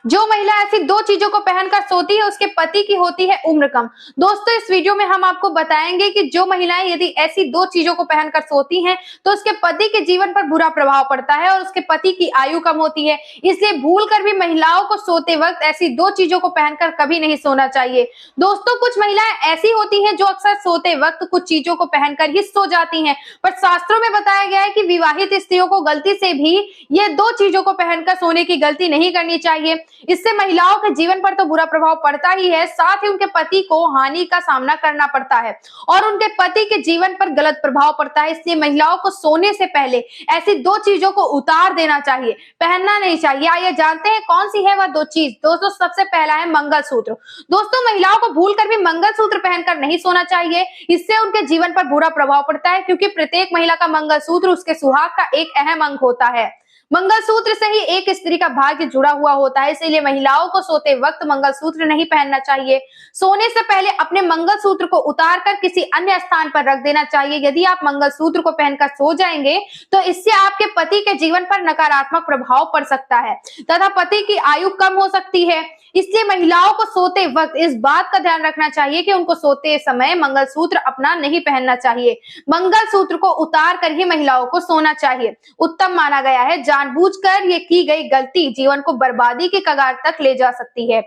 जो महिला ऐसी दो चीजों को पहनकर सोती है उसके पति की होती है उम्र कम। दोस्तों इस वीडियो में हम आपको बताएंगे कि जो महिलाएं यदि ऐसी दो चीजों को पहनकर सोती हैं तो उसके पति के जीवन पर बुरा प्रभाव पड़ता है और उसके पति की आयु कम होती है। इसलिए भूलकर भी महिलाओं को सोते वक्त ऐसी दो चीजों को पहनकर कभी नहीं सोना चाहिए। दोस्तों कुछ महिलाएं ऐसी होती हैं जो अक्सर सोते वक्त कुछ चीजों को पहनकर ही सो जाती हैं, पर शास्त्रों में बताया गया है कि विवाहित स्त्रियों को गलती से भी ये दो चीजों को पहनकर सोने की गलती नहीं करनी चाहिए। इससे महिलाओं के जीवन पर तो बुरा प्रभाव पड़ता ही है, साथ ही उनके पति को हानि का सामना करना पड़ता है और उनके पति के जीवन पर गलत प्रभाव पड़ता है। इसलिए महिलाओं को सोने से पहले ऐसी दो चीजों को उतार देना चाहिए, पहनना नहीं चाहिए। आइए जानते हैं कौन सी है वह दो चीज। दोस्तों सबसे पहला है मंगलसूत्र। दोस्तों महिलाओं को भूलकर भी मंगलसूत्र पहनकर नहीं सोना चाहिए, इससे उनके जीवन पर बुरा प्रभाव पड़ता है क्योंकि प्रत्येक महिला का मंगलसूत्र उसके सुहाग का एक अहम अंग होता है। मंगलसूत्र से ही एक स्त्री का भाग्य जुड़ा हुआ होता है, इसलिए महिलाओं को सोते वक्त मंगलसूत्र नहीं पहनना चाहिए। सोने से पहले अपने मंगलसूत्र को उतारकर किसी अन्य स्थान पर रख देना चाहिए। यदि आप मंगलसूत्र को पहनकर सो जाएंगे तो इससे आपके पति के जीवन पर नकारात्मक प्रभाव पड़ सकता है तथा पति की आयु कम हो सकती है। इसलिए महिलाओं को सोते वक्त इस बात का ध्यान रखना चाहिए कि उनको सोते समय मंगलसूत्र अपना नहीं पहनना चाहिए। मंगलसूत्र को उतार कर ही महिलाओं को सोना चाहिए, उत्तम माना गया है। जानबूझकर ये की गई गलती जीवन को बर्बादी के कगार तक ले जा सकती है,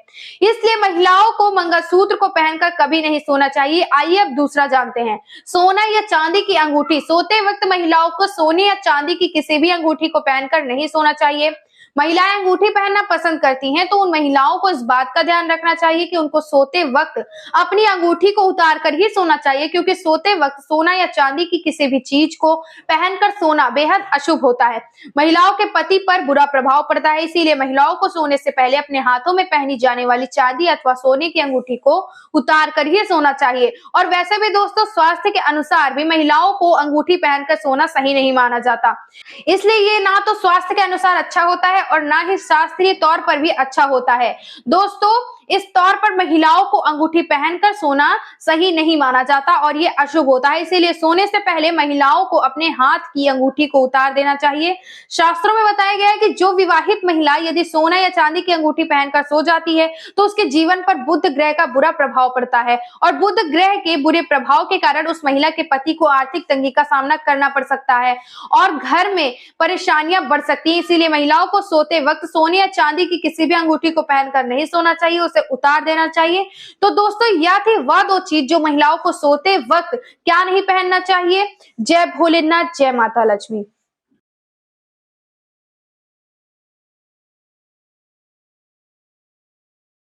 इसलिए महिलाओं को मंगलसूत्र को पहनकर कभी नहीं सोना चाहिए। आइए अब दूसरा जानते हैं, सोना या चांदी की अंगूठी। सोते वक्त महिलाओं को सोने या चांदी की किसी भी अंगूठी को पहनकर नहीं सोना चाहिए। महिलाएं अंगूठी पहनना पसंद करती हैं तो उन महिलाओं को इस बात का ध्यान रखना चाहिए कि उनको सोते वक्त अपनी अंगूठी को उतार कर ही सोना चाहिए, क्योंकि सोते वक्त सोना या चांदी की किसी भी चीज को पहनकर सोना बेहद अशुभ होता है। महिलाओं के पति पर बुरा प्रभाव पड़ता है, इसीलिए महिलाओं को सोने से पहले अपने हाथों में पहनी जाने वाली चांदी अथवा सोने की अंगूठी को उतार कर ही सोना चाहिए। और वैसे भी दोस्तों स्वास्थ्य के अनुसार भी महिलाओं को अंगूठी पहनकर सोना सही नहीं माना जाता, इसलिए ये ना तो स्वास्थ्य के अनुसार अच्छा होता है और ना ही शास्त्रीय तौर पर भी अच्छा होता है। दोस्तों इस तौर पर महिलाओं को अंगूठी पहनकर सोना सही नहीं माना जाता और ये अशुभ होता है, इसीलिए सोने से पहले महिलाओं को अपने हाथ की अंगूठी को उतार देना चाहिए। शास्त्रों में बताया गया है कि जो विवाहित महिला यदि सोना या चांदी की अंगूठी पहनकर सो जाती है तो उसके जीवन पर बुध ग्रह का बुरा प्रभाव पड़ता है और बुध ग्रह के बुरे प्रभाव के कारण उस महिला के पति को आर्थिक तंगी का सामना करना पड़ सकता है और घर में परेशानियां बढ़ सकती है। इसीलिए महिलाओं को सोते वक्त सोने या चांदी की किसी भी अंगूठी को पहनकर नहीं सोना चाहिए, उसे उतार देना चाहिए। तो दोस्तों यह थी वह दो चीज जो महिलाओं को सोते वक्त क्या नहीं पहनना चाहिए। जय भोलेनाथ, जय माता लक्ष्मी।